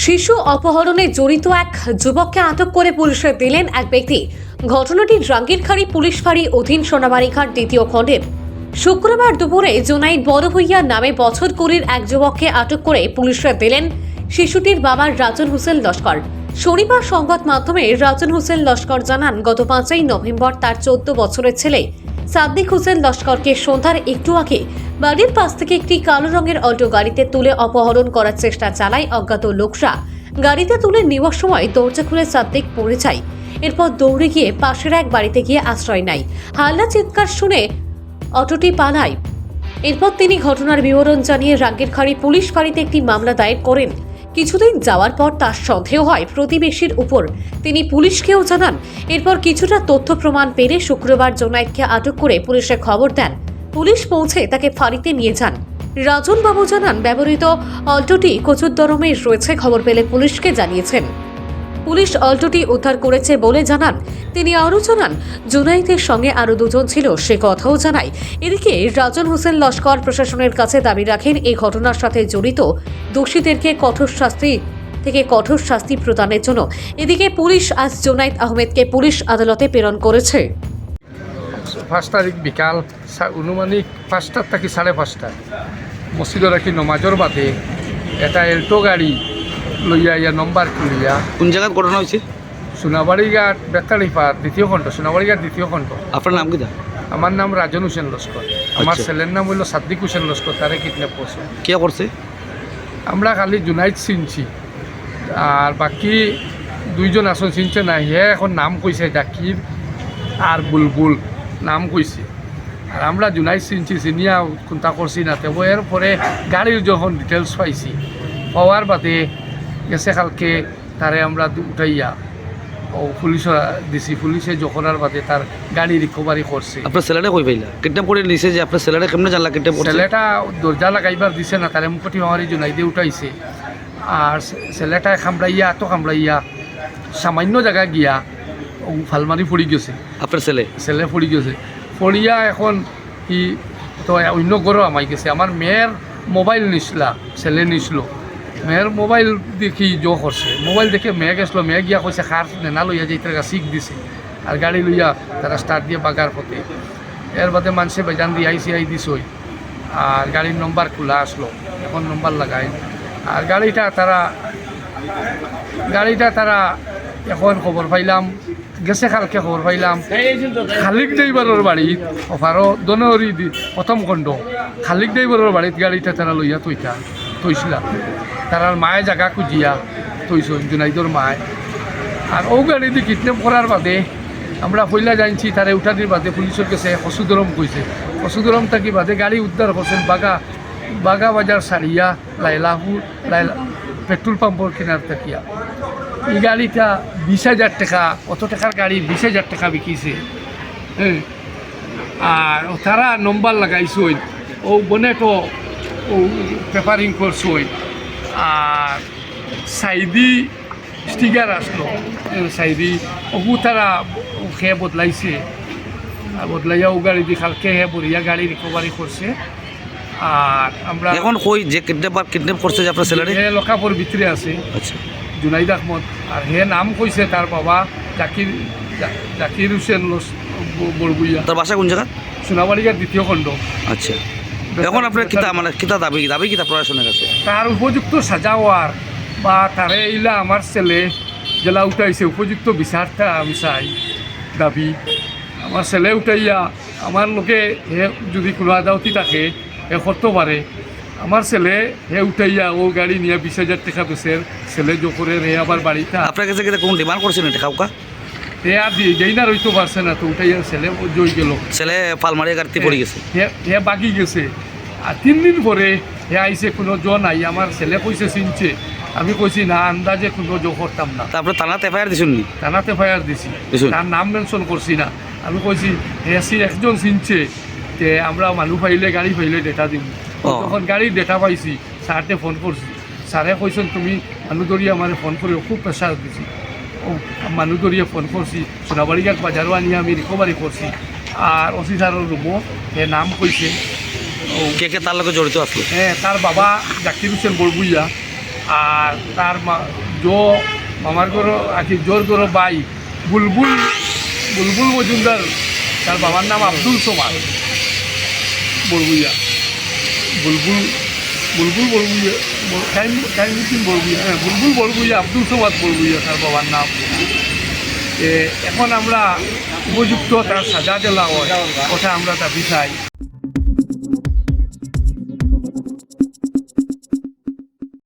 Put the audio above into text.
শিশু অপহরণে জড়িত এক যুবককে আটক করে পুলিশে দিলেন এক ব্যক্তি। ঘটনাটি রাঙ্গিরখাড়ি পুলিশ ফাঁড়ি অধীন সোনাবাড়িঘাট দ্বিতীয় খণ্ডের। শুক্রবার দুপুরে জোনাইদ বড় ভূঁইয়া নামে বছর কুড়ির এক যুবককে আটক করে পুলিশে দিলেন শিশুটির বাবা রাজন হোসেন লস্কর। শনিবার সংবাদ মাধ্যমে রাজন হোসেন লস্কর জানান, গত 5ই নভেম্বর তার 14 বছরের ছেলে সাদ্দিক হোসেন লস্করকে সন্ধ্যার একটু আগে বাড়ির পাশ থেকে একটি কালো রঙের অটো গাড়িতে তুলে অপহরণ করার চেষ্টা চালায় অজ্ঞাত লোকরা। গাড়িতে তুলে নেওয়ার সময় দরজা খুলে সাদ্দিক পড়ে যায়। এরপর দৌড়ে গিয়ে পাশের এক বাড়িতে গিয়ে আশ্রয় নেয়। হাল্লা চিৎকার শুনে অটোটি পালায়। এরপর তিনি ঘটনার বিবরণ জানিয়ে রাঙ্গিরখাড়ি পুলিশ ফাঁড়িতে একটি মামলা দায়ের করেন। কিছুদিন যাওয়ার পর তার সন্দেহ হয় প্রতিবেশীর উপর। তিনি পুলিশকেও জানান। এরপর কিছুটা তথ্য প্রমাণ পেলে শুক্রবার জোনাইদকে আটক করে পুলিশে খবর দেন। পুলিশ পৌঁছে তাকে ফাঁড়িতে নিয়ে যান। রাজন বাবু জানান, ব্যবহৃত অল্টোটি কচুরদরমে রয়েছে। খবর পেলে পুলিশকে জানিয়েছেন। পুলিশ অল্টোটি উদ্ধার করেছে বলে জানান। তিনি আরও জানান, জুনাইদের সঙ্গে আরও দুজন ছিল, সে কথাও জানায়। এদিকে রাজন হোসেন লস্কর প্রশাসনের কাছে দাবি রাখেন এই ঘটনার সাথে জড়িত দোষীদেরকে কঠোর শাস্তি প্রদানের জন্য। এদিকে পুলিশ আজ জুনাইদ আহমেদকে পুলিশ আদালতে প্রেরণ করেছে। 5 তারিখ বিকাল অনুমানিক 5টার থেকে 5:30 মসজিদে রাখি নমাজর বাদে এটা এল্টো গাড়ি লইয়া ইয়া নম্বর খুলিয়া কোন জায়গায় ঘটনা হয়েছে? সোনাবাড়িঘাট বেতালিপা দ্বিতীয় খণ্ড, সোনাবাড়িঘাট দ্বিতীয় খণ্ড। আপনার নাম কি? আমার নাম রাজন হোসেন লস্কর। আমার আচ্ছা। ছেলের নাম হইল সাদ্দিক হোসেন লস্কর। তারে কিডন্যাপ করছে। কে করছে? আমরা খালি জুনাইদ চিনছি, আর বাকি দুইজন আসন চিনছে না। হে এখন নাম কইছে জাকির আর বুলবুল নাম কইছে। আর আমরা জুনাইদ চিনছি, চিনিয়া কোনটা করছি না। তবে এরপরে গাড়ির যখন ডিটেলস পাইছি, পাওয়ার বাদে গেছে কালকে তারে আমরা উঠাইয়া ও পুলিশ দিছি। পুলিশে যখনার বাদে তার গাড়ি রিকভারি করছে। আপনার ছেলেটা কই পাইলা? কিডন্যাপ করে নিছে যে আপনার ছেলেটা কেমনে জানলা কিডন্যাপ করছে? ছেলেটা দরজা লাগাইবার দিছে না, তারে মুখটি হওয়ারি জুনাইদে উঠাইছে। আর ছেলেটা কামড়াইয়া কামড়াইয়া সামান্য জায়গা গিয়া ও ফালমারি পড়ি গেছে। আপনার ছেলে পড়ি গেছে। পড়িয়া এখন কি তো অন্য গরো আমাই গেছে। আমার মেয়ের মোবাইল নিসলা, ছেলে নিসলো। মেয়ের মোবাইল দেখি জো করছে। মোবাইল দেখে মেয়ে গেছিলো। মেয়ে গিয়া কইছে খার নেনা লইয়া যাই তারা শিখ দিছে। আর গাড়ি লইয়া তারা স্টার্ট দিয়ে বাগার পথে। এর বাদে মানুষে বেজান দিয়ে আই দিছই। আর গাড়ির নম্বর খোলা আসলো, এখন নম্বর লাগাই। আর গাড়িটা তারা এখন খবর পাইলাম গেছে। কালকে খবর পাইলাম খালিক ড্রাইভারের বাড়িত অফারও দনহরি প্রথম খণ্ড খালিক ড্রাইভারের বাড়িত গাড়িটা তারা লইয়া থইছিলাম। তারার মায়ে জায়গা খুঁজিয়া থইছ, জুনাইদর মায়। আর ও গাড়ি দিয়ে কিডন্যাপ করার বাদে আমরা পইলা জানছি তারে উঠানির বাদে পুলিশের কাছে কচুদরম কইছে। কচুদরম থাকি বাদে গাড়ি উদ্ধার করছেন বাগা বাজার সারিয়া লাইলা পেট্রোল পাম্পর কেনার থাকিয়া। এই গাড়িটা 20,000 টাকা, অত টাকার গাড়ি 20,000 টাকা বিকিছে। হ্যাঁ, আর তারা নম্বর লাগাইছই, ও বনেটো ও পেপারিং করছই। আর সাইদি স্টিকার আসলো, সাইদি ওগু তারা খেয়ে বদলাইছে। আর বদলাইয়া ও গাড়ি দিয়ে কালকে হে বড়িয়া গাড়ি রিকভারি করছে। আর আমরা এখন কই যে কিডন্যাপ করছে যে আপনার ছেলেটা? হে লকাপুর ভিতরে আছে। আচ্ছা। জুনাইদ আহমদ। আর হে নাম কইছে তার বাবা জাকির হোসেন বড়বুইয়া। তার বাসা কোন জায়গা? সোনাবাড়িঘাট দ্বিতীয় খণ্ড। আচ্ছা। এখন আপনার কিতা দাবি কিতা প্রশাসনের কাছে? তার উপযুক্ত সাজা হওয়ার বা তারে এইলা আমার ছেলে জেলা উঠাইছে উপযুক্ত বিচারটা আমি চাই। দাবি আমার ছেলে উঠাইয়া আমার লোকে হে যদি কোনো আদালতি থাকে হে করতে পারে। আমার ছেলে হে উঠাইয়া ও গাড়ি নিয়ে 20,000 টাকা বেচের ছেলে জোকরের হে আবার বাড়িটা। আপনার কাছে কোন ডিমান্ড করছেন কাউকা? হে আর যেই না রইতে পারছে না, তো উঠাইয়া ছেলে জয় গেল। ছেলে পালমারি গাড়িতে পড়ে গেছে। হে বাকি গেছে। আর 3 দিন পরে হে আইসে, কোনো জন নাই। আমার ছেলে কইছে চিনছে। আমি কইছি না, আন্দাজে কোনো জো করতাম না। তারপরে থানাতে এফআইআর দিছেন নি? থানাতে ফায়ার দিছি, তার নাম মেনশন করছি না। আমি কইছি হেসি একজন চিনছে যে আমরা মানুষ পাইলে গাড়ি পাইলে ডেটা দিব। তখন গাড়ির ডেটা পাইছি, স্যারতে ফোন করছি। স্যারে কইছেন তুমি মানুষ ধরিয়ে আমার ফোন করে খুব প্রেশার দিছি। ও মানুষ ধরিয়ে ফোন করছি, সোনাবাড়িঘাট বাজারও আনিয়ে আমি রিকভারি করছি। আর ওসি স্যারের রুমও হে নাম কইছে। কে তার লগে জড়িত আসলো? হ্যাঁ, তার বাবা জাকির হোসেন বড়বুইয়া, আর তার মামার ঘরও আছে জোর করো বাই বুলবুল বুলবুল মজুমদার, তার বাবার নাম আব্দুল সোমাদ বড়বুইয়া, বুলবুল বুলবুল বড়বুইয়া, টাইমুদ্দিন বড়বুইয়া, হ্যাঁ বুলবুল বড়বুইয়া, আব্দুল সোমাদ বড়বুইয়া তার বাবার নাম। এখন আমরা উপযুক্ত তার সাজা দেওয়া হয় কথা আমরা দাবি চাই।